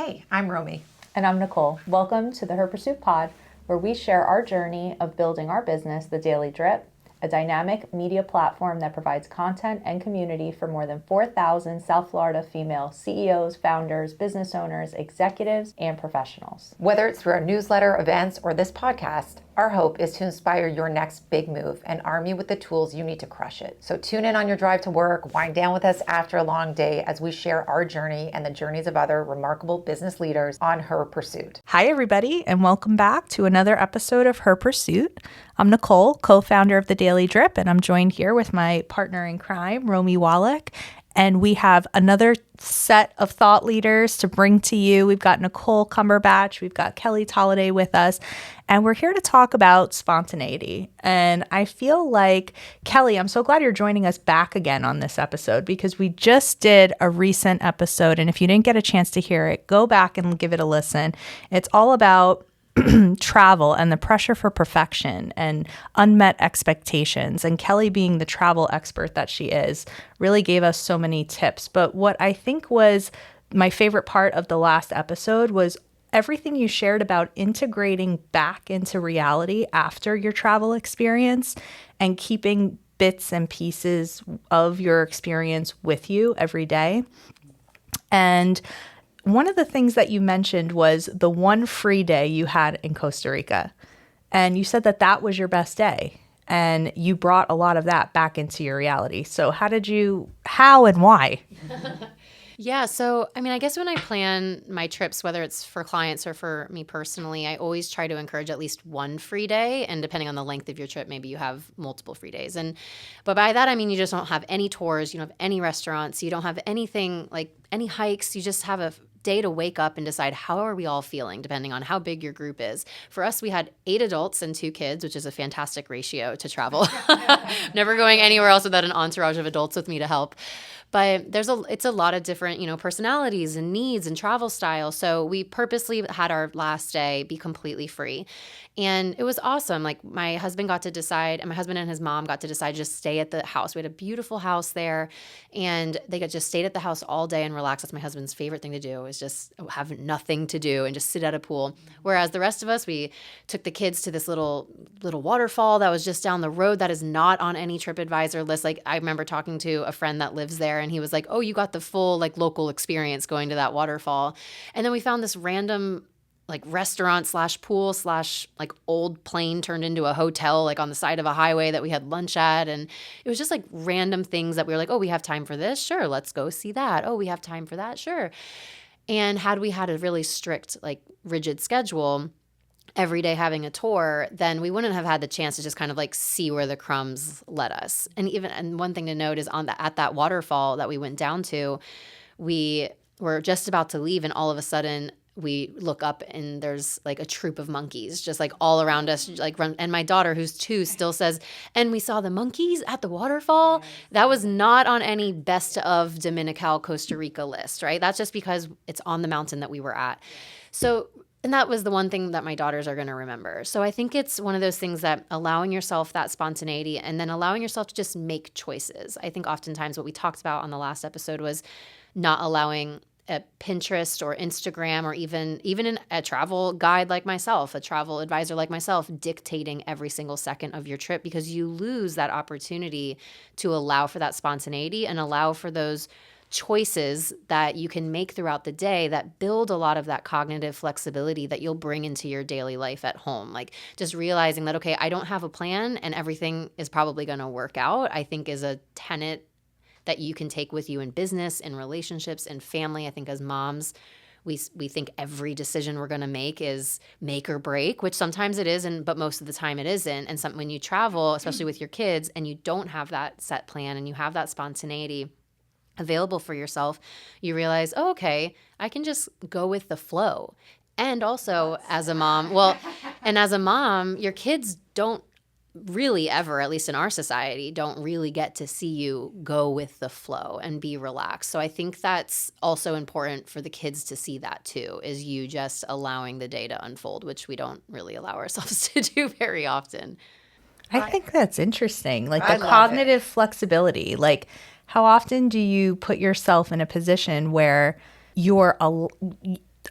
Hi, I'm Romi. And I'm Nicole. Welcome to the Her Pursuit Pod, where we share our journey of building our business, The Daily Drip, a dynamic media platform that provides content and community for more than 4,000 South Florida female CEOs, founders, business owners, executives, and professionals. Whether it's through our newsletter, events, or this podcast, our hope is to inspire your next big move and arm you with the tools you need to crush it. So tune in on your drive to work, wind down with us after a long day as we share our journey and the journeys of other remarkable business leaders on Her Pursuit. Hi, everybody, and welcome back to another episode of Her Pursuit. I'm Nicole, co-founder of The Daily Drip, and I'm joined here with my partner in crime, Romi Wallach. And we have another set of thought leaders to bring to you. We've got Nicole Cumberbatch, we've got Kelly Toliday with us, and we're here to talk about spontaneity. And I feel like, Kelly, I'm so glad you're joining us back again on this episode because we just did a recent episode. And if you didn't get a chance to hear it, go back and give it a listen. It's all about travel and the pressure for perfection and unmet expectations. And Kelly, being the travel expert that she is, really gave us so many tips. But what I think was my favorite part of the last episode was everything you shared about integrating back into reality after your travel experience and keeping bits and pieces of your experience with you every day. And one of the things that you mentioned was the one free day you had in Costa Rica. And you said that that was your best day. And you brought a lot of that back into your reality. So how and why? Yeah. So, I guess when I plan my trips, whether it's for clients or for me personally, I always try to encourage at least one free day. And depending on the length of your trip, maybe you have multiple free days. But by that, I mean, you just don't have any tours, you don't have any restaurants, you don't have anything like any hikes. You just have a day to wake up and decide how are we all feeling, depending on how big your group is. For us, we had 8 adults and 2 kids, which is a fantastic ratio to travel. Never going anywhere else without an entourage of adults with me to help. But it's a lot of different, personalities and needs and travel styles. So we purposely had our last day be completely free. And it was awesome. Like my husband got to decide, and my husband and his mom got to decide to just stay at the house. We had a beautiful house there, and they just stayed at the house all day and relax. That's my husband's favorite thing to do, is just have nothing to do and just sit at a pool. Whereas the rest of us, we took the kids to this little waterfall that was just down the road that is not on any TripAdvisor list. Like I remember talking to a friend that lives there, and he was like, "Oh, you got the full local experience going to that waterfall." And then we found this random restaurant / pool / old plane turned into a hotel on the side of a highway that we had lunch at. And it was just random things that we were like, oh, we have time for this? Sure, let's go see that. Oh, we have time for that? Sure. And had we had a really strict, rigid schedule, every day having a tour, then we wouldn't have had the chance to just kind of see where the crumbs led us. And one thing to note is at that waterfall that we went down to, we were just about to leave, and all of a sudden we look up and there's a troop of monkeys just all around us, run. And my daughter, who's 2, still says, "And we saw the monkeys at the waterfall." That was not on any best of Dominical Costa Rica list, right? That's just because it's on the mountain that we were at. So, and that was the one thing that my daughters are going to remember. So I think it's one of those things that allowing yourself that spontaneity and then allowing yourself to just make choices. I think oftentimes what we talked about on the last episode was not allowing a Pinterest or Instagram or even a travel guide like myself, a travel advisor like myself, dictating every single second of your trip, because you lose that opportunity to allow for that spontaneity and allow for those choices that you can make throughout the day that build a lot of that cognitive flexibility that you'll bring into your daily life at home. Just realizing that, okay, I don't have a plan and everything is probably going to work out, I think is a tenet that you can take with you in business, in relationships, in family. I think as moms, we think every decision we're going to make is make or break, which sometimes it is, but most of the time it isn't. And when you travel, especially with your kids, and you don't have that set plan and you have that spontaneity available for yourself, you realize, oh, okay, I can just go with the flow. And also as a mom, your kids don't really ever, at least in our society, don't really get to see you go with the flow and be relaxed. So I think that's also important for the kids to see that too, is you just allowing the day to unfold, which we don't really allow ourselves to do very often. I think that's interesting. The cognitive flexibility, how often do you put yourself in a position where you're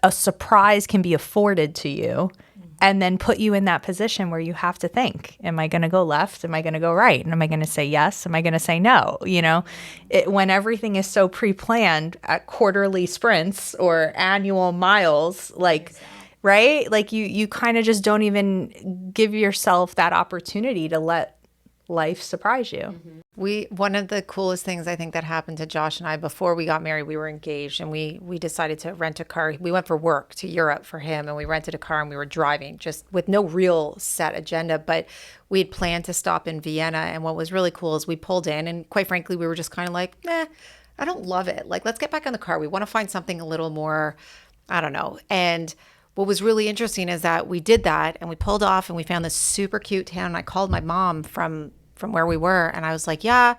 a surprise can be afforded to you and then put you in that position where you have to think, am I going to go left? Am I going to go right? And am I going to say yes? Am I going to say no? When everything is so pre-planned at quarterly sprints or annual miles, right? Like you kind of just don't even give yourself that opportunity to let life surprise you. One of the coolest things I think that happened to Josh and I before we got married, we were engaged and we decided to rent a car. We went for work to Europe for him and we rented a car and we were driving just with no real set agenda, but we had planned to stop in Vienna. And what was really cool is we pulled in and quite frankly, we were just kind of like, I don't love it. Like, let's get back in the car. We want to find something a little more, I don't know. And what was really interesting is that we did that and we pulled off and we found this super cute town. I called my mom from where we were and I was like, yeah,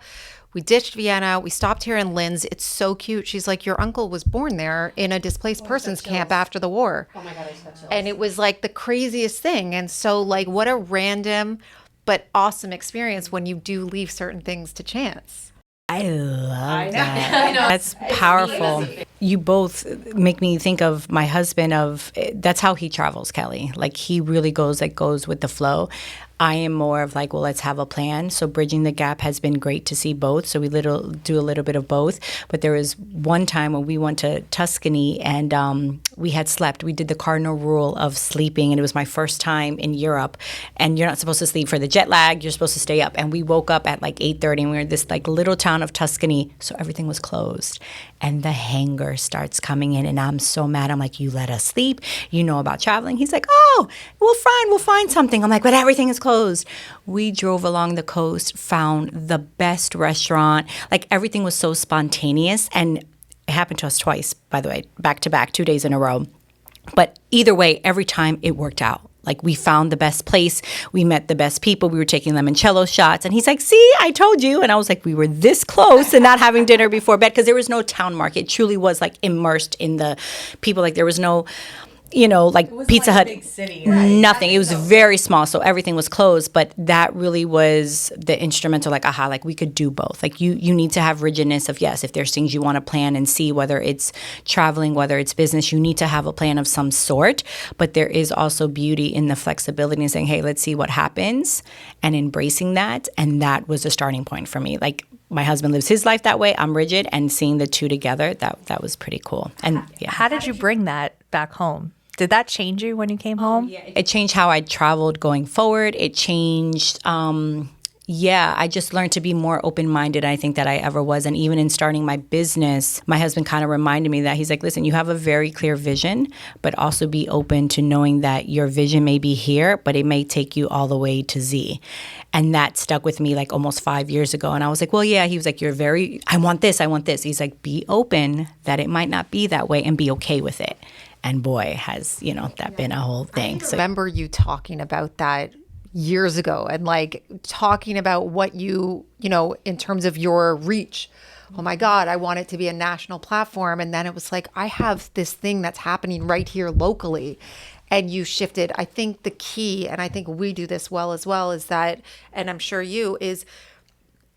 we ditched Vienna. We stopped here in Linz. It's so cute. She's like, your uncle was born there in a displaced persons camp after the war. Oh my God, I just got chills. And it was like the craziest thing. And so like, what a random but awesome experience when you do leave certain things to chance. I love that. That's powerful. You both make me think of my husband that's how he travels, Kelly. Like he really goes with the flow. I am more of like, well, let's have a plan. So bridging the gap has been great to see both. So we do a little bit of both. But there was one time when we went to Tuscany and we had slept. We did the cardinal rule of sleeping. And it was my first time in Europe. And you're not supposed to sleep for the jet lag. You're supposed to stay up. And we woke up at like 8:30 and we were in this like little town of Tuscany. So everything was closed. And the hanger starts coming in and I'm so mad. I'm like, you let us sleep. You know about traveling. He's like, oh, we'll find something. I'm like, but everything is closed. We drove along the coast, found the best restaurant. Like everything was so spontaneous. And it happened to us twice, by the way, back to back, 2 days in a row. But either way, every time it worked out. Like we found the best place. We met the best people. We were taking limoncello shots. And he's like, see, I told you. And I was like, we were this close and not having dinner before bed because there was no town market. It truly was like immersed in the people. Like there was no, like Pizza Hut, big city, right? Nothing. It was very small. So everything was closed. But that really was the instrumental, like, aha, like we could do both. Like you need to have rigidness of, yes, if there's things you want to plan and see, whether it's traveling, whether it's business, you need to have a plan of some sort. But there is also beauty in the flexibility and saying, hey, let's see what happens and embracing that. And that was a starting point for me. Like my husband lives his life that way. I'm rigid. And seeing the two together, that was pretty cool. And yeah. How did you bring that back home? Did that change you when you came home? Yeah. It changed how I traveled going forward. It changed, I just learned to be more open-minded, I think, that I ever was. And even in starting my business, my husband kind of reminded me that he's like, listen, you have a very clear vision, but also be open to knowing that your vision may be here, but it may take you all the way to Z. And that stuck with me like almost 5 years ago. And I was like, well, yeah. He was like, I want this. He's like, be open that it might not be that way and be okay with it. And boy, has, that been a whole thing. I remember you talking about that years ago and like talking about what you in terms of your reach. Oh my God, I want it to be a national platform. And then it was like, I have this thing that's happening right here locally. And you shifted. I think the key, and I think we do this well as well, is that, and I'm sure you, is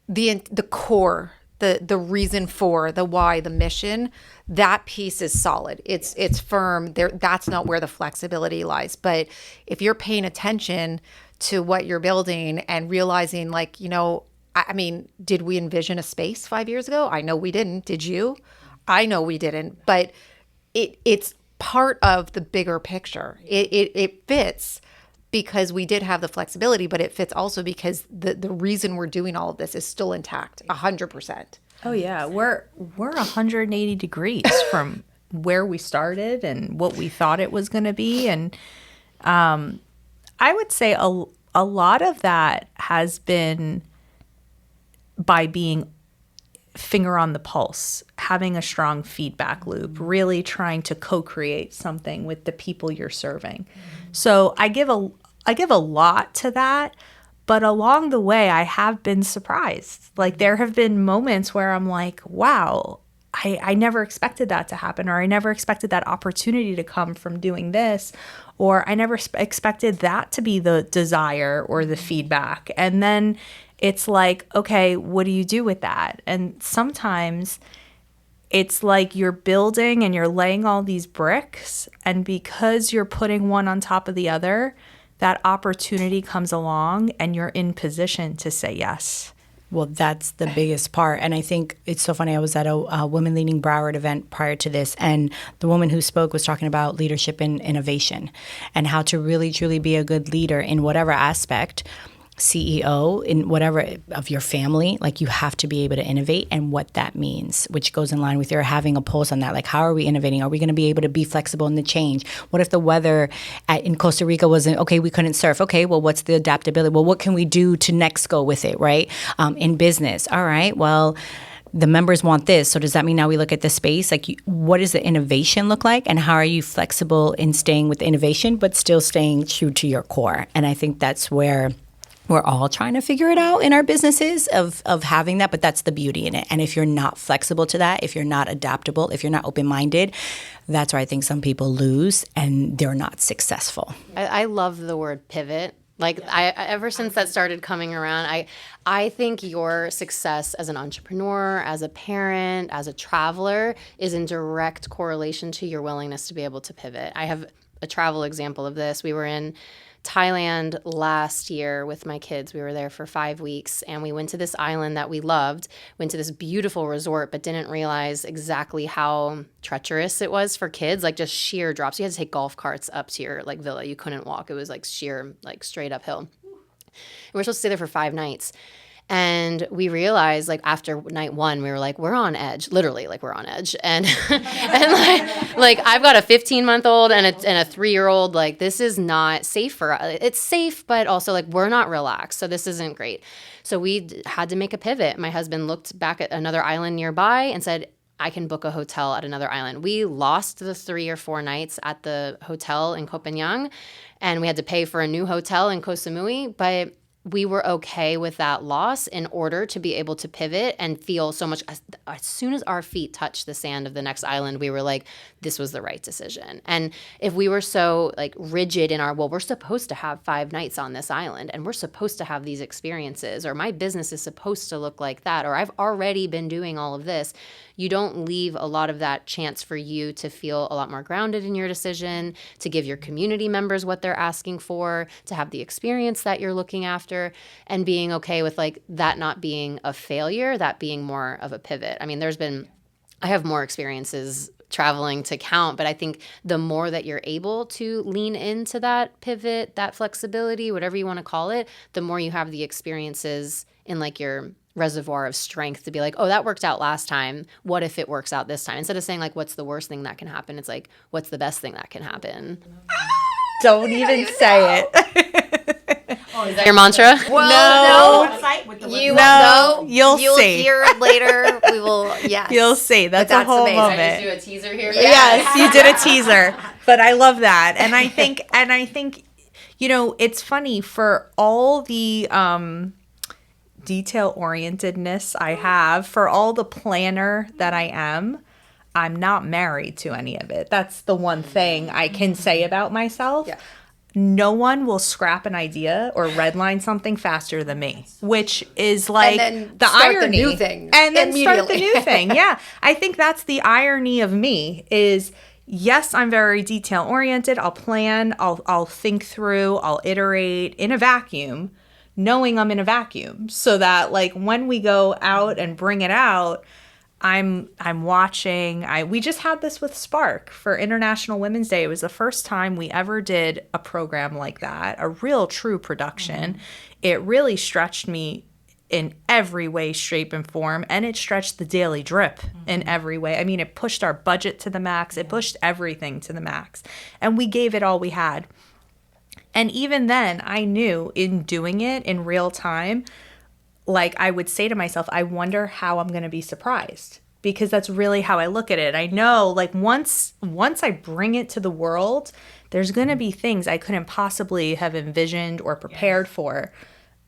the core, the reason for, the why, the mission. That piece is solid. It's firm. That's not where the flexibility lies. But if you're paying attention to what you're building and realizing, like, I mean, did we envision a space 5 years ago? I know we didn't. Did you? I know we didn't. But it's part of the bigger picture. It fits because we did have the flexibility, but it fits also because the reason we're doing all of this is still intact, 100%. Oh yeah, we're 180 degrees from where we started and what we thought it was going to be, and I would say a lot of that has been by being finger on the pulse, having a strong feedback loop, really trying to co-create something with the people you're serving. So I give a lot to that. But along the way, I have been surprised. Like there have been moments where I'm like, wow, I never expected that to happen, or I never expected that opportunity to come from doing this, or I never expected that to be the desire or the feedback. And then it's like, okay, what do you do with that? And sometimes it's like you're building and you're laying all these bricks, and because you're putting one on top of the other, that opportunity comes along and you're in position to say yes. Well, that's the biggest part. And I think it's so funny. I was at a Women Leading Broward event prior to this, and the woman who spoke was talking about leadership and innovation and how to really, truly be a good leader in whatever aspect, CEO, in whatever of your family. Like, you have to be able to innovate and what that means, which goes in line with your having a pulse on that. Like, how are we innovating? Are we going to be able to be flexible in the change? What if the weather in Costa Rica wasn't, okay, we couldn't surf. Okay, well, what's the adaptability? Well, what can we do to next go with it, right? In business, all right, well, the members want this. So does that mean now we look at the space? Like, what does the innovation look like? And how are you flexible in staying with the innovation, but still staying true to your core? And I think that's where we're all trying to figure it out in our businesses of having that, but that's the beauty in it. And if you're not flexible to that, if you're not adaptable, if you're not open-minded, that's where I think some people lose and they're not successful. I love the word pivot. Like, ever since that started coming around, I think your success as an entrepreneur, as a parent, as a traveler is in direct correlation to your willingness to be able to pivot. I have a travel example of this. We were in Thailand last year with my kids. We were there for 5 weeks, and we went to this island that we loved, went to this beautiful resort, but didn't realize exactly how treacherous it was for kids, like just sheer drops. You had to take golf carts up to your like villa. You couldn't walk. It was like sheer, like straight uphill. And we're supposed to stay there for 5 nights. And we realized, like, after night 1, we were like, we're on edge, literally, like, we're on edge. And like I've got a 15-month-old and a 3-year-old. Like, this is not safe for us. It's safe, but also, like, we're not relaxed. So this isn't great. So we had to make a pivot. My husband looked back at another island nearby and said, I can book a hotel at another island. We lost the 3 or 4 nights at the hotel in Koh Phangan, and we had to pay for a new hotel in Koh Samui, but we were okay with that loss in order to be able to pivot and feel so much. As soon as our feet touched the sand of the next island, we were like, this was the right decision. And if we were so like rigid in our, well, we're supposed to have 5 nights on this island and we're supposed to have these experiences, or my business is supposed to look like that, or I've already been doing all of this, you don't leave a lot of that chance for you to feel a lot more grounded in your decision, to give your community members what they're asking for, to have the experience that you're looking after, and being okay with like that not being a failure, that being more of a pivot. I mean, I have more experiences traveling to count, but I think the more that you're able to lean into that pivot, that flexibility, whatever you want to call it, the more you have the experiences in like your reservoir of strength to be like, oh, that worked out last time. What if it works out this time? Instead of saying like, what's the worst thing that can happen? It's like, what's the best thing that can happen? Don't even say it. Oh, is that your mantra? Well, no. You'll see. hear it later. We will, yes. You'll see. That's a whole amazing. moment. I just do a teaser here. Yes, you did a teaser. But I love that. And I think, you know, it's funny for all the detail-orientedness I have, for all the planner that I am, I'm not married to any of it. That's the one thing I can say about myself. Yeah. No one will scrap an idea or redline something faster than me, which is like the irony. The new thing and then start the new thing. Yeah. I think that's the irony of me is, yes, I'm very detail oriented. I'll plan, I'll think through, I'll iterate in a vacuum, knowing I'm in a vacuum, so that like when we go out and bring it out, I'm watching. We just had this with Spark for International Women's Day. It was the first time we ever did a program like that, a real true production. Mm-hmm. It really stretched me in every way, shape, and form, and it stretched the Daily Drip in every way. I mean, it pushed our budget to the max. It pushed everything to the max, and we gave it all we had. And even then, I knew in doing it in real time, like I would say to myself, I wonder how I'm going to be surprised, because that's really how I look at it. I know like once I bring it to the world, there's going to be things I couldn't possibly have envisioned or prepared for.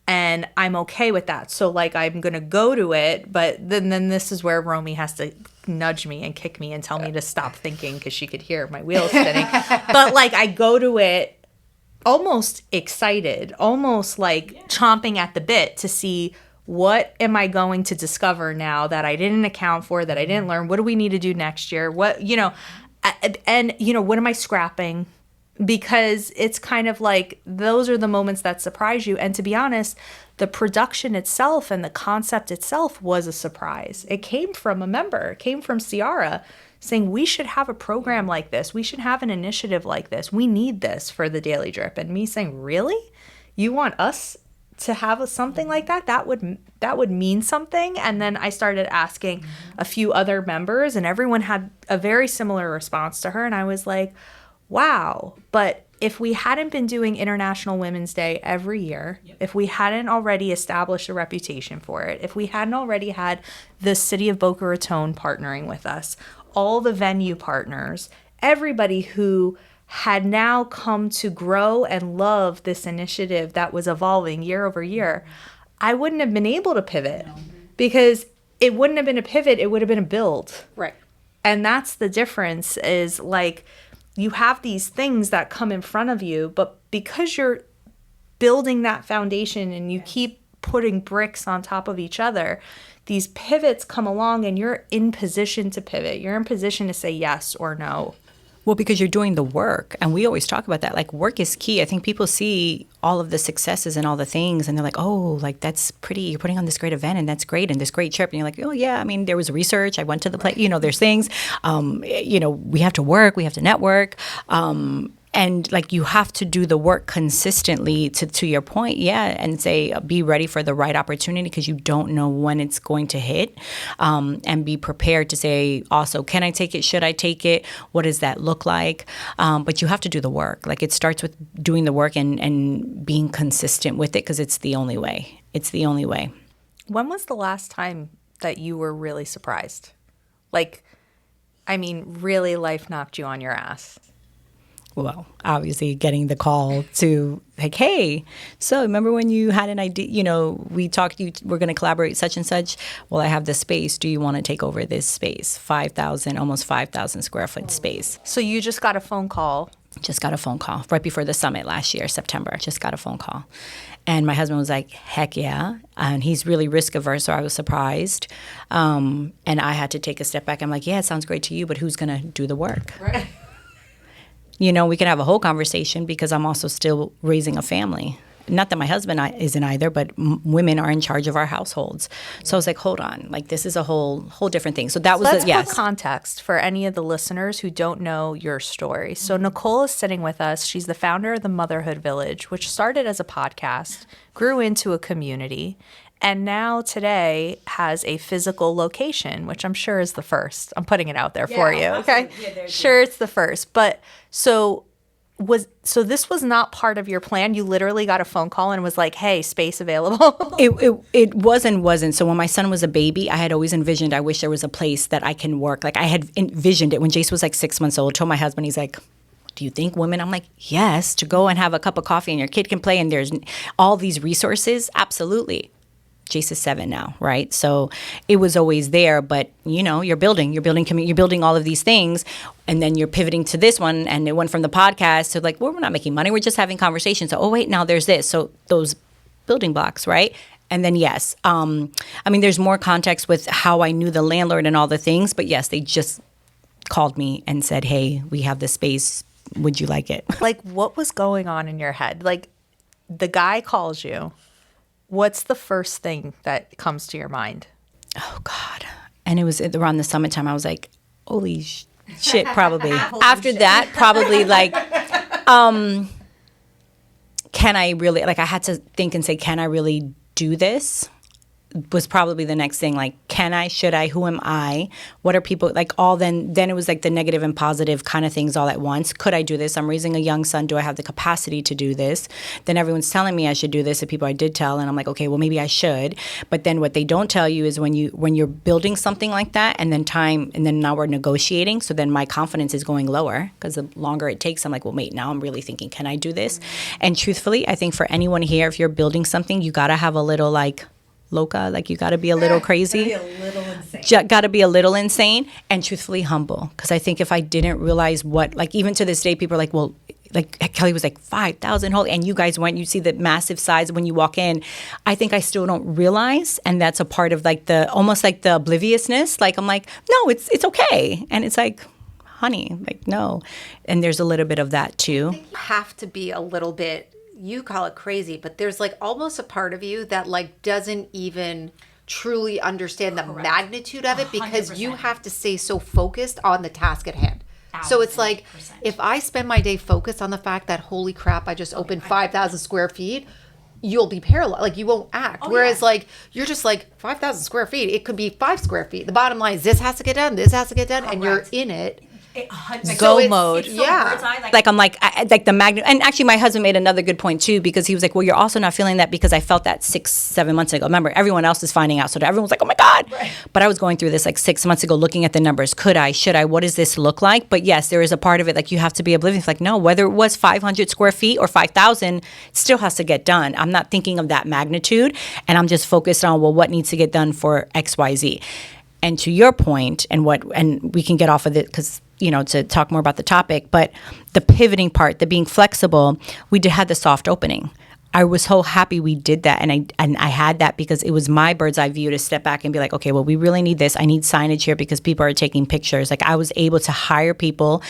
And I'm okay with that. So like I'm going to go to it, but then this is where Romi has to nudge me and kick me and tell me to stop thinking, because she could hear my wheels spinning. But like I go to it almost excited, almost like chomping at the bit to see what am I going to discover now that I didn't account for, that I didn't learn? What do we need to do next year? What, and what am I scrapping? Because it's kind of like those are the moments that surprise you. And to be honest, the production itself and the concept itself was a surprise. It came from a member. It came from Ciara saying we should have a program like this. We should have an initiative like this. We need this for the Daily Drip. And me saying, really? You want us to have something like that? That would mean something. And then I started asking a few other members, and everyone had a very similar response to her. And I was like, wow. But if we hadn't been doing International Women's Day every year, if we hadn't already established a reputation for it, if we hadn't already had the city of Boca Raton partnering with us, all the venue partners, everybody who had now come to grow and love this initiative that was evolving year over year, I wouldn't have been able to pivot because it wouldn't have been a pivot. It would have been a build. Right. And that's the difference is like, you have these things that come in front of you, but because you're building that foundation and you keep putting bricks on top of each other, these pivots come along and you're in position to pivot. You're in position to say yes or no. Well, because you're doing the work. And we always talk about that. Like, work is key. I think people see all of the successes and all the things, and they're like, oh, like, that's pretty. You're putting on this great event, and that's great, and this great trip. And you're like, oh, yeah, I mean, there was research. I went to the place. There's things. We have to work. We have to network. And like you have to do the work consistently to your point, and say be ready for the right opportunity because you don't know when it's going to hit, and be prepared to say also, can I take it? Should I take it? What does that look like? But you have to do the work. Like it starts with doing the work and being consistent with it because it's the only way. It's the only way. When was the last time that you were really surprised? Like, I mean, really life knocked you on your ass? Well, obviously getting the call to like, hey, so remember when you had an idea, we talked, we're going to collaborate such and such. Well, I have this space. Do you want to take over this space? Almost 5,000 square foot space. So you just got a phone call. Just got a phone call right before the summit last year, September. Just got a phone call. And my husband was like, heck yeah. And he's really risk averse, so I was surprised. And I had to take a step back. I'm like, yeah, it sounds great to you, but who's going to do the work? Right. We can have a whole conversation because I'm also still raising a family. Not that my husband isn't either, but women are in charge of our households. So I was like, hold on, like this is a whole different thing. So that was Let's put context for any of the listeners who don't know your story. So Nicole is sitting with us. She's the founder of the Motherhood Village, which started as a podcast, grew into a community, and now today has a physical location, which I'm sure is the first. I'm putting it out there for you. Okay. Yeah, sure, it's the first. But so this was not part of your plan. You literally got a phone call and was like, hey, space available. It wasn't. So when my son was a baby, I had always envisioned, I wish there was a place that I can work. Like I had envisioned it when Jace was like 6 months old. I told my husband, he's like, do you think women? I'm like, yes, to go and have a cup of coffee and your kid can play and there's all these resources. Absolutely. Jace is 7 now, right? So it was always there, but you're building all of these things, and then you're pivoting to this one, and it went from the podcast to like, well, we're not making money, we're just having conversations. So, oh wait, now there's this. So those building blocks, right? And then yes, there's more context with how I knew the landlord and all the things, but yes, they just called me and said, hey, we have this space. Would you like it? Like, what was going on in your head? Like, the guy calls you. What's the first thing that comes to your mind? Oh, God. And it was around the summit time. I was like, holy shit, probably. After that, probably like, can I really, like I had to think and say, can I really do this? Was probably the next thing. Like, can I, should I, who am I? What are people, like all then it was like the negative and positive kind of things all at once. Could I do this? I'm raising a young son. Do I have the capacity to do this? Then everyone's telling me I should do this. The people I did tell, and I'm like, okay, well, maybe I should. But then what they don't tell you is when you're building something like that and then now we're negotiating. So then my confidence is going lower because the longer it takes, I'm like, well, wait, now I'm really thinking, can I do this? And truthfully, I think for anyone here, if you're building something, you got to have a little like, loca, like you got to be a little crazy. Got to be a little insane and truthfully humble. Because I think if I didn't realize what, like even to this day, people are like, well, like Kelly was like 5,000 holy, and you guys went, you see the massive size when you walk in. I think I still don't realize, and that's a part of like the almost like the obliviousness. Like I'm like, no, it's okay, and it's like, honey, like no, and there's a little bit of that too. You have to be a little bit, you call it crazy, but there's like almost a part of you that like doesn't even truly understand the magnitude of it, because 100%. you have to stay so focused on the task at hand. So it's like, if I spend my day focused on the fact that, holy crap, I just opened 5,000 square feet, you'll be paralyzed. Like, you won't act. Whereas, like, you're just like, 5,000 square feet, it could be 5 square feet. The bottom line is this has to get done, this has to get done, and you're in it. Go mode. Like I'm like like the magnet. And actually, my husband made another good point too, because he was like, "Well, you're also not feeling that because I felt that 6-7 months ago. Remember, everyone else is finding out, so everyone's like, oh my god." Right. But I was going through this like 6 months ago, looking at the numbers. Could I? Should I? What does this look like? But yes, there is a part of it like you have to be oblivious. Like no, whether it was 500 square feet or 5,000, it still has to get done. I'm not thinking of that magnitude, and I'm just focused on what needs to get done for X, Y, Z. And to your point, and we can get off of it because, to talk more about the topic, but the pivoting part, the being flexible, we had the soft opening. I was so happy we did that. And I had that because it was my bird's eye view to step back and be like, okay, well, we really need this. I need signage here because people are taking pictures. Like I was able to hire people.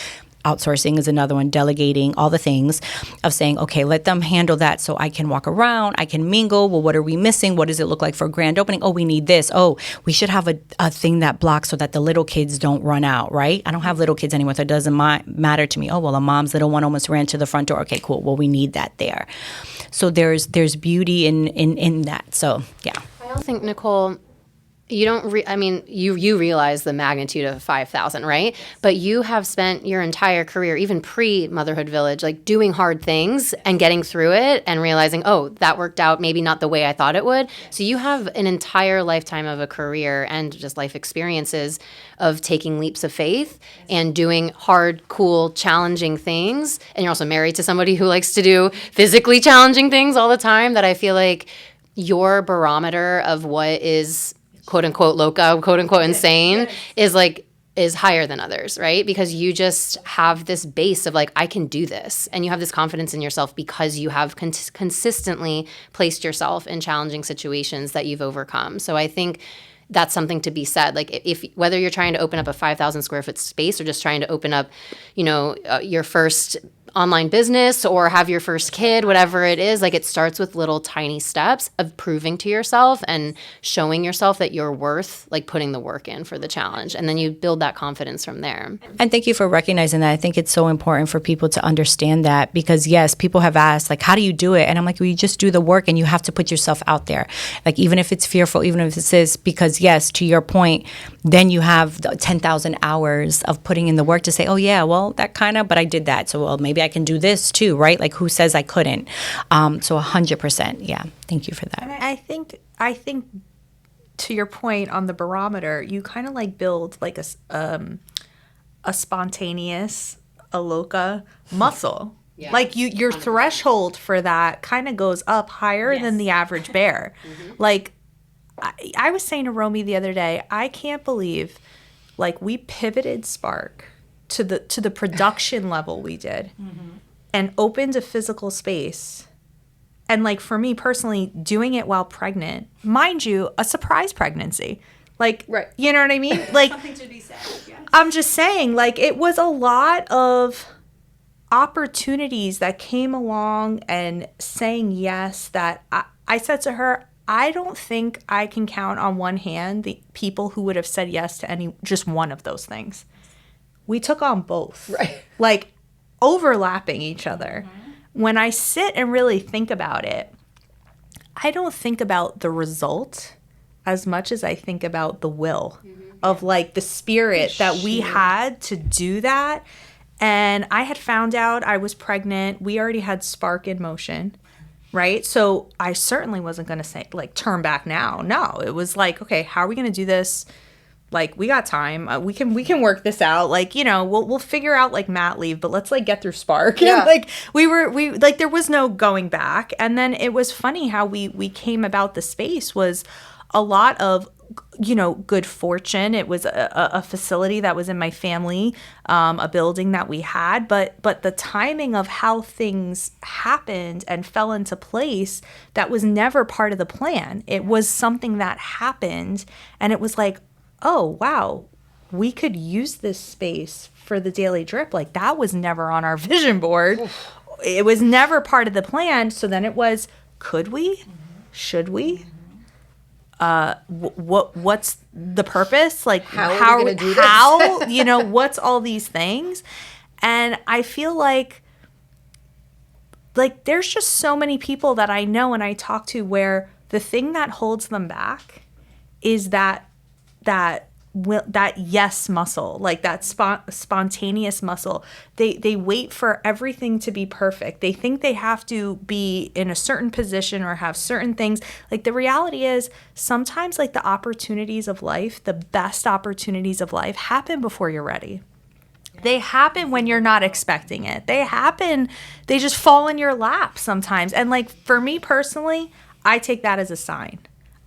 Outsourcing is another one, delegating, all the things of saying, okay, let them handle that so I can walk around, I can mingle. Well, what are we missing? What does it look like for a grand opening? Oh, we need this. Oh, we should have a thing that blocks so that the little kids don't run out, right? I don't have little kids anymore, so it doesn't matter to me. Oh, well, a mom's little one almost ran to the front door. Okay, cool. Well, we need that there. So there's beauty in that. So, yeah. I don't think, Nicole, you don't you realize the magnitude of 5,000, right? But you have spent your entire career, even pre-Motherhood Village, like doing hard things and getting through it and realizing, oh, that worked out maybe not the way I thought it would. So you have an entire lifetime of a career and just life experiences of taking leaps of faith and doing hard, cool, challenging things. And you're also married to somebody who likes to do physically challenging things all the time, that I feel like your barometer of what is quote unquote loca, quote unquote insane is higher than others, right? Because you just have this base of like, I can do this. And you have this confidence in yourself because you have consistently placed yourself in challenging situations that you've overcome. So I think that's something to be said. Like if whether you're trying to open up a 5,000 square foot space or just trying to open up, your first online business or have your first kid, whatever it is, like it starts with little tiny steps of proving to yourself and showing yourself that you're worth like putting the work in for the challenge. And then you build that confidence from there. And thank you for recognizing that. I think it's so important for people to understand that because yes, people have asked like, how do you do it? And I'm like, well, you just do the work and you have to put yourself out there. Like even if it's fearful, even if it's this, because yes, to your point, then you have the 10,000 hours of putting in the work to say, oh yeah, well that kind of, but I did that. So well, maybe I can do this too, right? Like who says I couldn't? So 100%. Yeah. Thank you for that. And I think to your point on the barometer, you kind of like build like a spontaneous, a loca muscle. Yeah. Like your threshold for that kind of goes up higher than the average bear. Like I was saying to Romi the other day, I can't believe like we pivoted Spark to the production level we did and opened a physical space. And like for me personally, doing it while pregnant, mind you, a surprise pregnancy. Like, right. You know what I mean? Like something to be said, yes. I'm just saying, like it was a lot of opportunities that came along and saying yes that I said to her, I don't think I can count on one hand the people who would have said yes to just one of those things. We took on both, right? Like overlapping each other. When I sit and really think about it, I don't think about the result as much as I think about the will of like the spirit that we had to do that. And I had found out I was pregnant. We already had Spark in motion. Right? So I certainly wasn't going to say like turn back now. No, it was like, okay, how are we going to do this? Like we got time. We can work this out. Like, we'll figure out like mat leave, but let's like get through Spark. Yeah. And, like we like there was no going back. And then it was funny how we came about the space was a lot of good fortune. It was a facility that was in my family, a building that we had, but the timing of how things happened and fell into place, that was never part of the plan. It was something that happened, and it was like, oh, wow, we could use this space for the Daily Drip. Like, that was never on our vision board. Oof. It was never part of the plan. So then it was, could we? Mm-hmm. Should we? What's the purpose? Like, how are we going to do this? What's all these things? And I feel like there's just so many people that I know and I talk to where the thing that holds them back is that yes muscle, like that spontaneous muscle. They wait for everything to be perfect. They think they have to be in a certain position or have certain things. Like, the reality is sometimes, like, the opportunities of life, the best opportunities of life happen before you're ready. They happen when you're not expecting it. They just fall in your lap sometimes. And, like, for me personally, I take that as a sign.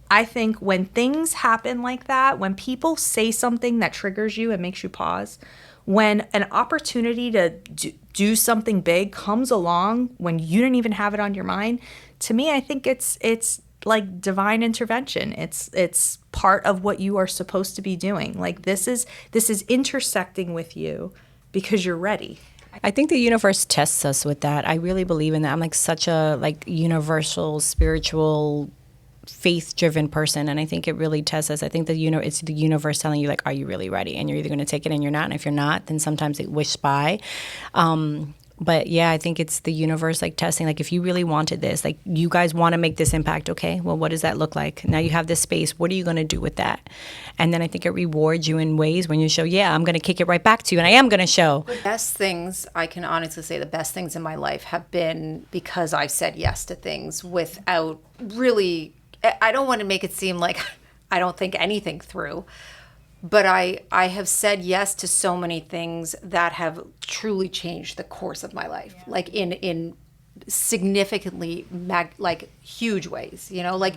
I think when things happen like that, when people say something that triggers you and makes you pause, when an opportunity to do something big comes along when you didn't even have it on your mind, to me, I think it's like divine intervention. It's part of what you are supposed to be doing. Like, this is intersecting with you because you're ready. I think the universe tests us with that. I really believe in that. I'm like such a universal spiritual faith-driven person, and I think it really tests us. I think it's the universe telling you, like, are you really ready? And you're either going to take it and you're not, and if you're not, then sometimes it wishes by. But yeah, I think it's the universe, like, testing, like, if you really wanted this, like, you guys want to make this impact, okay, well, what does that look like? Now you have this space, what are you going to do with that? And then I think it rewards you in ways when you show, yeah, I'm going to kick it right back to you, and I am going to show. The best things, I can honestly say, the best things in my life have been because I've said yes to things without really, I don't want to make it seem like I don't think anything through, but I have said yes to so many things that have truly changed the course of my life, like in significantly huge ways. Like,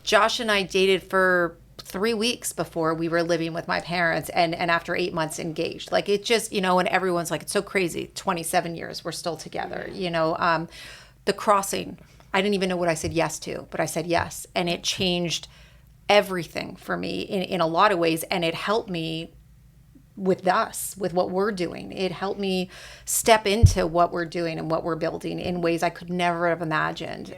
Josh and I dated for 3 weeks before we were living with my parents, and after 8 months engaged. Like, it just, and everyone's like, it's so crazy, 27 years we're still together. The crossing, I didn't even know what I said yes to, but I said yes, and it changed everything for me in a lot of ways, and it helped me with what we're doing. It helped me step into what we're doing and what we're building in ways I could never have imagined.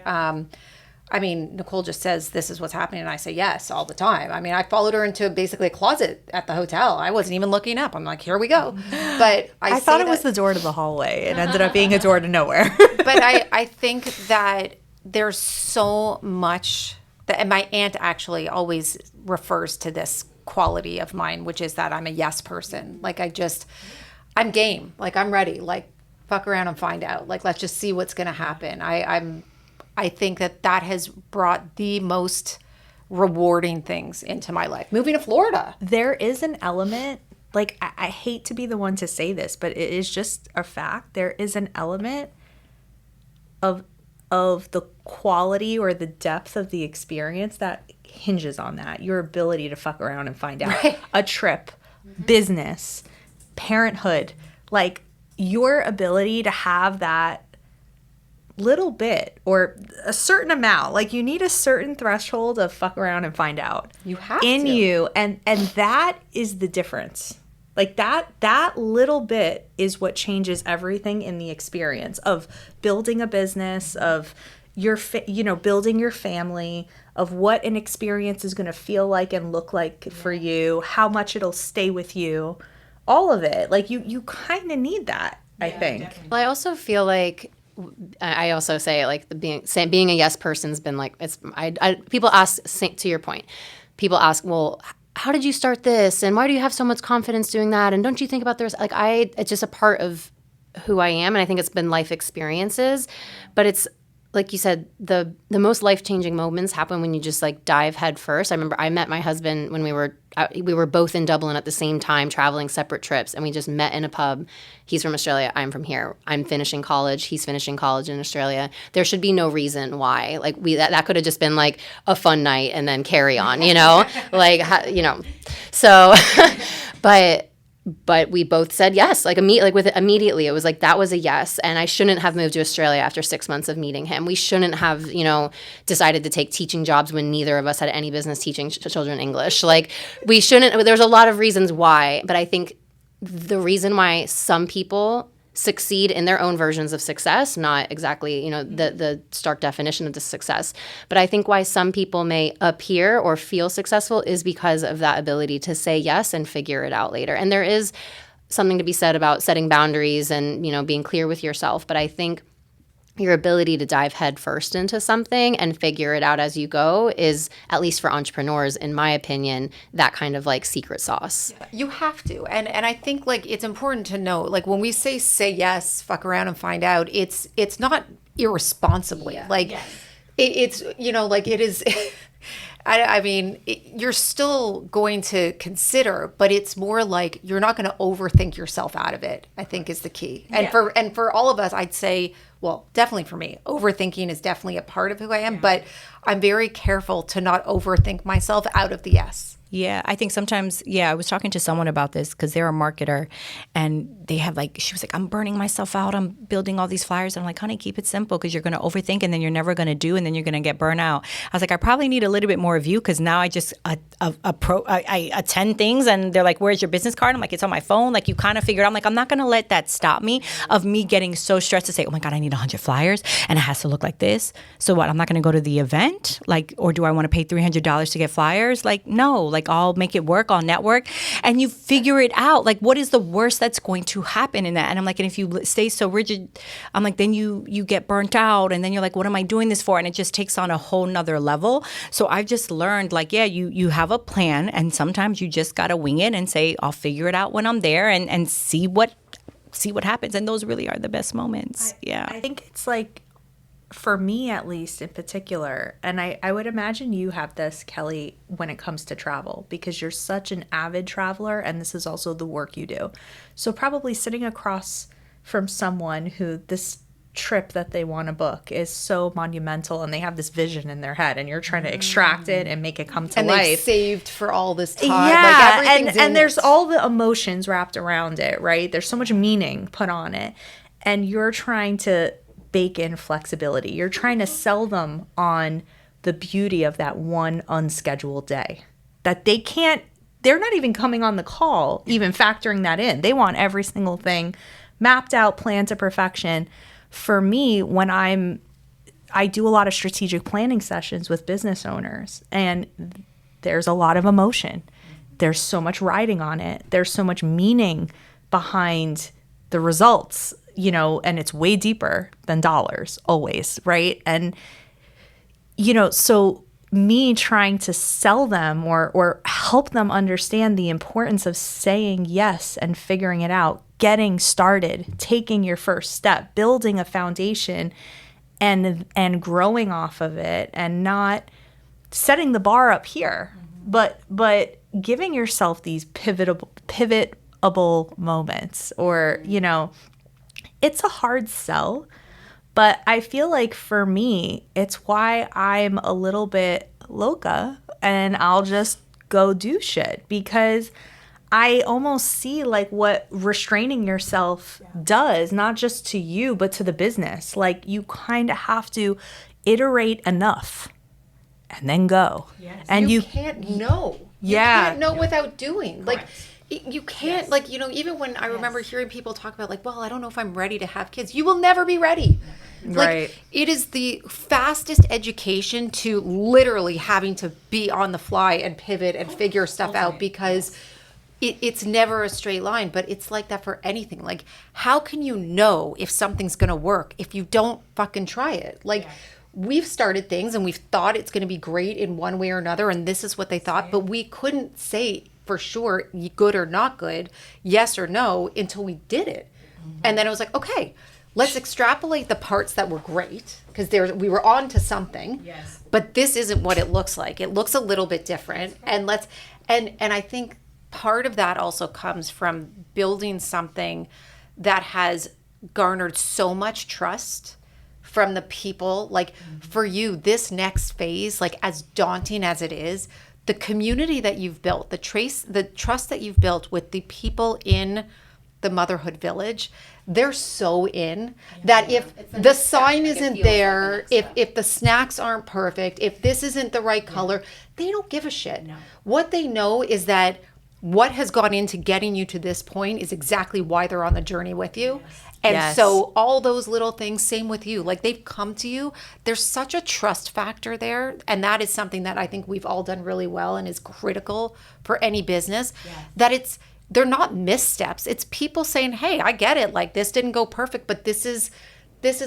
Nicole just says, this is what's happening, and I say yes all the time. I followed her into basically a closet at the hotel. I wasn't even looking up. I'm like, here we go. But I thought it was the door to the hallway. It ended up being a door to nowhere. But I think that there's so much and my aunt actually always refers to this quality of mine, which is that I'm a yes person. Like, I'm game. Like, I'm ready. Like, fuck around and find out. Like, let's just see what's going to happen. I think that has brought the most rewarding things into my life. Moving to Florida. There is an element, like, I hate to be the one to say this, but it is just a fact. There is an element of the quality or the depth of the experience that hinges on that. Your ability to fuck around and find out. Right. A trip, business, parenthood, like, your ability to have that little bit or a certain amount, like, you need a certain threshold of fuck around and find out. You have in you, and that is the difference. Like, that little bit is what changes everything in the experience of building a business, of your building your family, of what an experience is going to feel like and look like for you, how much it'll stay with you, all of it. Like, you kind of need that, I think. Definitely. Well, I also feel like, I also say, like, being a yes person's been like, people ask, to your point, people ask, well, how did you start this? And why do you have so much confidence doing that? And don't you think about this? Like, it's just a part of who I am. And I think it's been life experiences, but like you said, the most life-changing moments happen when you just like dive head first. I remember I met my husband when we were both in Dublin at the same time, traveling separate trips, and we just met in a pub. He's from Australia. I'm from here. I'm finishing college. He's finishing college in Australia. There should be no reason why. Like that could have just been like a fun night and then carry on, So, but we both said yes, immediately. It was like, that was a yes. And I shouldn't have moved to Australia after 6 months of meeting him. We shouldn't have, decided to take teaching jobs when neither of us had any business teaching children English. Like, we shouldn't. There's a lot of reasons why, but I think the reason why some people succeed in their own versions of success, not exactly, the stark definition of the success. But I think why some people may appear or feel successful is because of that ability to say yes and figure it out later. And there is something to be said about setting boundaries and, being clear with yourself. But I think your ability to dive head first into something and figure it out as you go is, at least for entrepreneurs, in my opinion, that kind of like secret sauce. You have to. And I think like it's important to know, like when we say yes, fuck around and find out, it's not irresponsibly. Yeah. Like it's, like it is I mean, you're still going to consider, but it's more like you're not going to overthink yourself out of it, I think is the key. And for all of us, I'd say, well, definitely for me, overthinking is definitely a part of who I am, but I'm very careful to not overthink myself out of the yes. Yeah, I think sometimes, I was talking to someone about this because they're a marketer and they have she was like, I'm burning myself out. I'm building all these flyers. And I'm like, honey, keep it simple because you're going to overthink and then you're never going to do and then you're going to get burnt out. I was like, I probably need a little bit more of you because now I just I attend things and they're like, where's your business card? I'm like, it's on my phone. Like you kind of figured out. I'm like, I'm not going to let that stop me of me getting so stressed to say, oh my God, I need 100 flyers and it has to look like this. So what, I'm not going to go to the event? Or do I want to pay $300 to get flyers? No, I'll make it work, I'll network. And you figure it out. What is the worst that's going to happen in that? And I'm like, and if you stay so rigid, I'm like, then you get burnt out. And then you're like, what am I doing this for? And it just takes on a whole nother level. So I've just learned you have a plan and sometimes you just got to wing it and say, I'll figure it out when I'm there and see what happens. And those really are the best moments. I think it's for me, at least in particular, and I would imagine you have this, Kelly, when it comes to travel, because you're such an avid traveler and this is also the work you do. So probably sitting across from someone who this trip that they want to book is so monumental and they have this vision in their head and you're trying to extract it and make it come to life. And they've saved for all this time. Yeah, and there's all the emotions wrapped around it, right? There's so much meaning put on it. And you're trying to bake in flexibility. You're trying to sell them on the beauty of that one unscheduled day. That they're not even coming on the call, even factoring that in. They want every single thing mapped out, planned to perfection. For me, when I do a lot of strategic planning sessions with business owners, and there's a lot of emotion. There's so much riding on it. There's so much meaning behind the results, and it's way deeper than dollars always, right? And, so me trying to sell them or help them understand the importance of saying yes and figuring it out, getting started, taking your first step, building a foundation and growing off of it and not setting the bar up here, but giving yourself these pivotable moments or, it's a hard sell, but I feel like for me, it's why I'm a little bit loca and I'll just go do shit because I almost see what restraining yourself does, not just to you, but to the business. You kind of have to iterate enough and then go. Yes. And you can't know. You can't know without doing. Correct. You can't, even when I remember hearing people talk about, well, I don't know if I'm ready to have kids. You will never be ready. Right. It is the fastest education to literally having to be on the fly and pivot and figure stuff out because it's never a straight line. But it's like that for anything. How can you know if something's going to work if you don't fucking try it? We've started things and we've thought it's going to be great in one way or another, and this is what they thought, but we couldn't say for sure good or not good, yes or no, until we did it. And then it was like, okay, let's extrapolate the parts that were great, because we were on to something. Yes. But this isn't what it looks like. It looks a little bit different. And I think part of that also comes from building something that has garnered so much trust from the people. Like for you, this next phase, like as daunting as it is, the community that you've built, the trust that you've built with the people in the motherhood village, they're so in that if the sign isn't there, if the snacks aren't perfect, if this isn't the right color, they don't give a shit. No. What they know is that what has gone into getting you to this point is exactly why they're on the journey with you. Yes. And so all those little things, same with you, like they've come to you. There's such a trust factor there. And that is something that I think we've all done really well and is critical for any business, that they're not missteps. It's people saying, hey, I get it. Like this didn't go perfect, but this is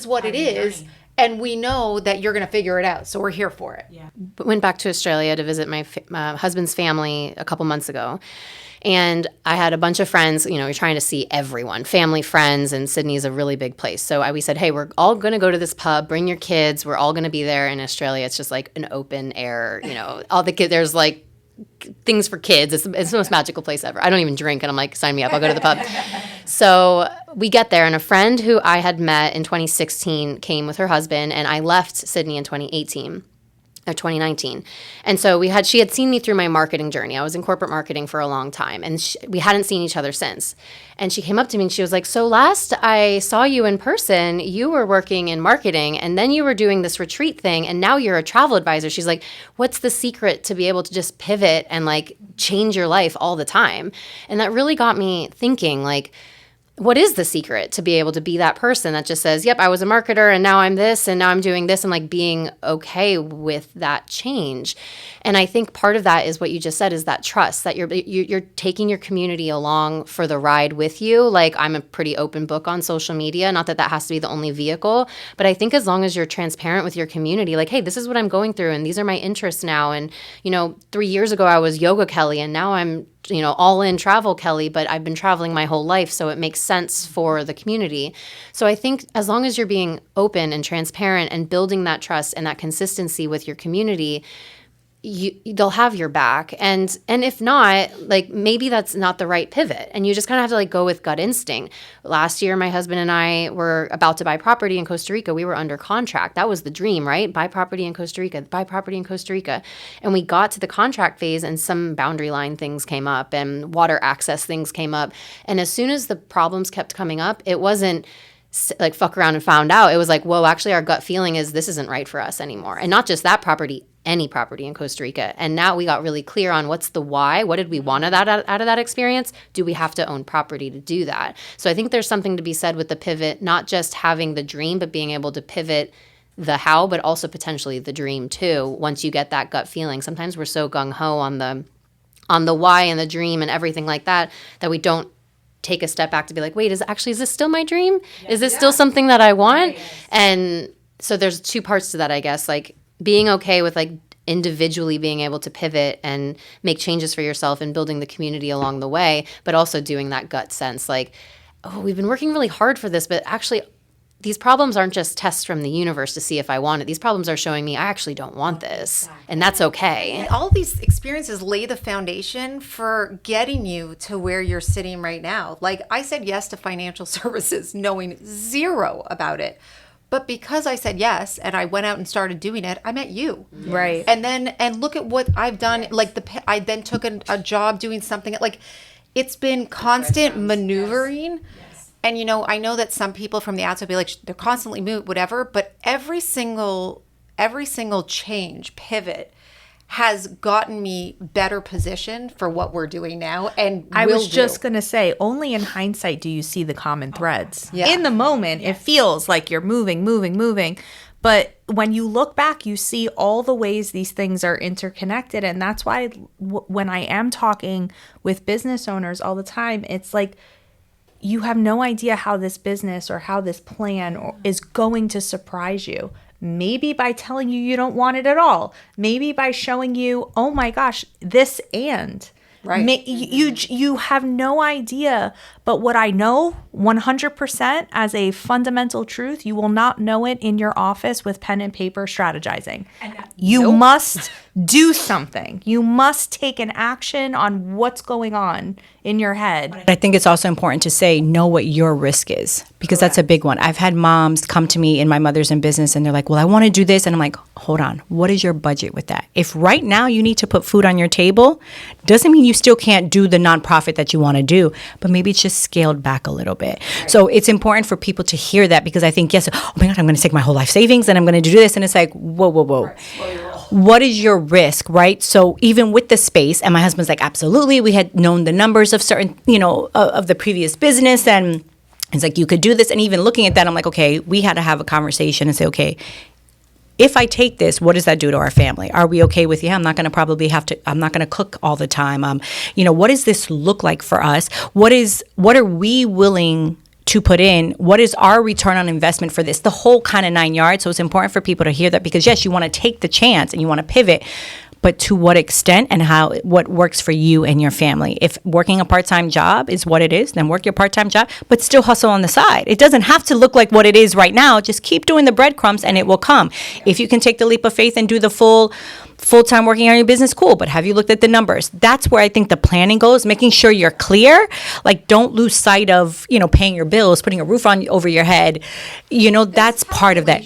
what it is. And we know that you're going to figure it out. So we're here for it. Yeah. Went back to Australia to visit my husband's family a couple months ago. And I had a bunch of friends, we're trying to see everyone, family, friends, and Sydney's a really big place. So we said, hey, we're all going to go to this pub, bring your kids. We're all going to be there. In Australia, it's just like an open air, all the kids, there's like things for kids. It's the most magical place ever. I don't even drink. And I'm like, sign me up. I'll go to the pub. So we get there, and a friend who I had met in 2016 came with her husband, and I left Sydney in 2018. Or 2019. And so she had seen me through my marketing journey. I was in corporate marketing for a long time, and we hadn't seen each other since. And she came up to me and she was like, so last I saw you in person, you were working in marketing, and then you were doing this retreat thing, and now you're a travel advisor. She's like, what's the secret to be able to just pivot and like change your life all the time? And that really got me thinking, like, what is the secret to be able to be that person that just says, yep, I was a marketer and now I'm this and now I'm doing this, and like being okay with that change? And I think part of that is what you just said, is that trust, that you're taking your community along for the ride with you. Like, I'm a pretty open book on social media, not that has to be the only vehicle, but I think as long as you're transparent with your community, like, hey, this is what I'm going through and these are my interests now. And 3 years ago I was yoga Kelly, and now I'm all in travel Kelly, but I've been traveling my whole life, so it makes sense for the community. So I think as long as you're being open and transparent and building that trust and that consistency with your community, they'll have your back. And if not, like, maybe that's not the right pivot, and you just kind of have to like go with gut instinct. Last year, my husband and I were about to buy property in Costa Rica. We were under contract. That was the dream, right? Buy property in Costa Rica, buy property in Costa Rica. And we got to the contract phase, and some boundary line things came up and water access things came up. And as soon as the problems kept coming up, it wasn't like fuck around and found out. It was like, whoa, actually our gut feeling is this isn't right for us anymore. And not just that property, any property in Costa Rica. And now we got really clear on what's the why. What did we want out of that experience? Do we have to own property to do that? So I think there's something to be said with the pivot, not just having the dream, but being able to pivot the how, but also potentially the dream too, once you get that gut feeling. Sometimes we're so gung-ho on the why and the dream and everything like that we don't take a step back to be like, wait, is this still my dream? Yeah, is this still something that I want? Right, yes. And so there's two parts to that, I guess, like being okay with like individually being able to pivot and make changes for yourself and building the community along the way, but also doing that gut sense, like, oh, we've been working really hard for this, but actually these problems aren't just tests from the universe to see if I want it. These problems are showing me I actually don't want this, and that's okay. And all these experiences lay the foundation for getting you to where you're sitting right now. Like, I said yes to financial services knowing zero about it. But because I said yes and I went out and started doing it, I met you. Yes. Right. And look at what I've done. Yes. Like I then took a job doing something. Like, it's been constant maneuvering. Yes. And, I know that some people from the outside be like, they're constantly moving, whatever. But every single change, pivot, has gotten me better positioned for what we're doing now. And I was just going to say, only in hindsight do you see the common threads. Yeah. In the moment, it feels like you're moving. But when you look back, you see all the ways these things are interconnected. And that's why when I am talking with business owners all the time, it's like, you have no idea how this business or how this plan is going to surprise you. Maybe by telling you don't want it at all. Maybe by showing you, oh my gosh, this Right. You have no idea. But what I know 100% as a fundamental truth, you will not know it in your office with pen and paper strategizing. You must do something. You must take an action on what's going on in your head. I think it's also important to say, know what your risk is, because that's a big one. I've had moms come to me, and my mother's in business, and they're like, well, I want to do this. And I'm like, hold on, what is your budget with that? If right now you need to put food on your table, doesn't mean you still can't do the nonprofit that you want to do, but maybe it's just scaled back a little bit. Right. So it's important for people to hear that, because I think, yes, oh my God, I'm going to take my whole life savings and I'm going to do this. And it's like, whoa. Right. What is your risk, right? So even with the space, and my husband's like, absolutely. We had known the numbers of certain, of the previous business, and it's like, you could do this. And even looking at that, I'm like, okay, we had to have a conversation and say, okay, if I take this, what does that do to our family? Are we okay with, I'm not going to I'm not going to cook all the time. What does this look like for us? What are we willing to put in? What is our return on investment for this? The whole kind of 9 yards. So it's important for people to hear that, because yes, you want to take the chance and you want to pivot, but to what extent and what works for you and your family. If working a part-time job is what it is, then work your part-time job, but still hustle on the side. It doesn't have to look like what it is right now. Just keep doing the breadcrumbs and it will come. If you can take the leap of faith and do the full-time working on your business, cool. But have you looked at the numbers? That's where I think the planning goes, making sure you're clear. Like, don't lose sight of, paying your bills, putting a roof over your head. That's part of that.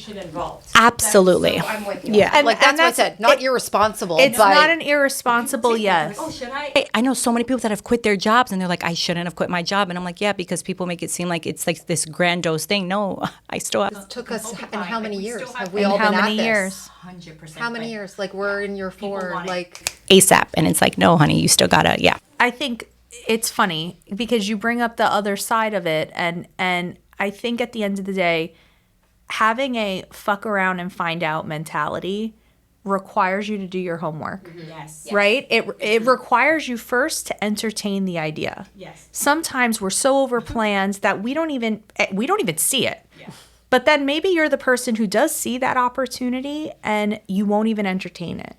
Absolutely. So I'm with you. Yeah. And that's what I said. Not irresponsible. It's not an irresponsible yes. Oh, should I know so many people that have quit their jobs and they're like, I shouldn't have quit my job. And I'm like, yeah, because people make it seem like it's like this grandiose thing. No, I still have. It took us, and how many years have we all been at this? Years? 100%. How many years? Like, we're in year 4, like ASAP. And it's like, no, honey, you still gotta, yeah. I think it's funny because you bring up the other side of it. And I think at the end of the day, having a fuck around and find out mentality requires you to do your homework. Yes. Right? It requires you first to entertain the idea. Yes. Sometimes we're so overplanned that we don't even see it. Yeah. But then maybe you're the person who does see that opportunity and you won't even entertain it.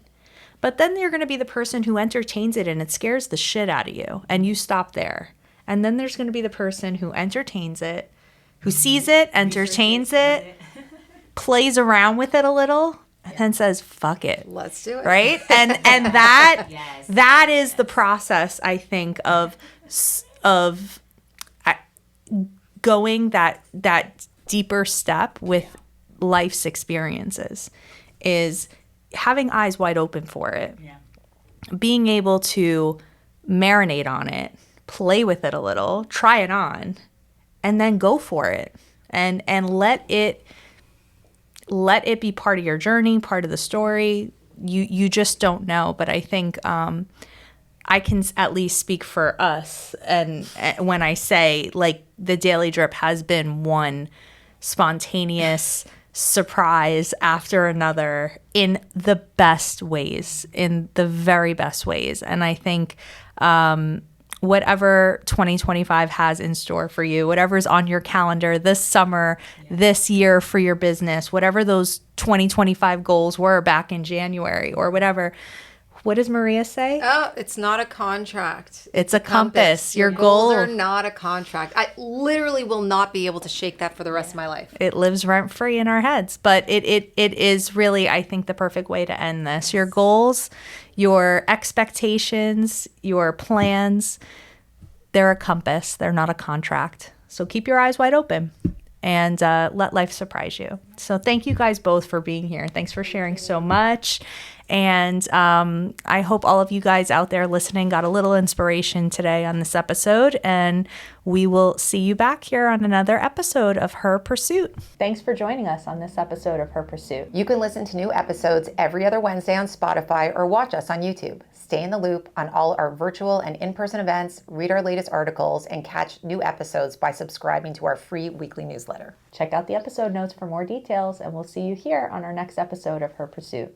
But then you're going to be the person who entertains it and it scares the shit out of you and you stop there. And then there's going to be the person who entertains it, who sees it, entertains it, plays around with it a little, and then says, fuck it. Let's do it. Right? And that that is the process, I think, of going that deeper step with life's experiences, is having eyes wide open for it. Yeah. Being able to marinate on it, play with it a little, try it on, and then go for it. And let it be part of your journey, part of the story. You just don't know. But I think I can at least speak for us. And when I say, like, the Daily Drip has been one spontaneous surprise after another in the best ways, in the very best ways. And I think whatever 2025 has in store for you, whatever's on your calendar this summer, this year for your business, whatever those 2025 goals were back in January or whatever. What does Maria say? Oh, it's not a contract. It's a compass. Your goals are not a contract. I literally will not be able to shake that for the rest of my life. It lives rent free in our heads, but it is really, I think, the perfect way to end this. Your goals, your expectations, your plans, they're a compass. They're not a contract. So keep your eyes wide open and let life surprise you. So thank you guys both for being here. Thanks for sharing so much. And I hope all of you guys out there listening got a little inspiration today on this episode. And we will see you back here on another episode of Her Pursuit. Thanks for joining us on this episode of Her Pursuit. You can listen to new episodes every other Wednesday on Spotify or watch us on YouTube. Stay in the loop on all our virtual and in-person events, read our latest articles, and catch new episodes by subscribing to our free weekly newsletter. Check out the episode notes for more details, and we'll see you here on our next episode of Her Pursuit.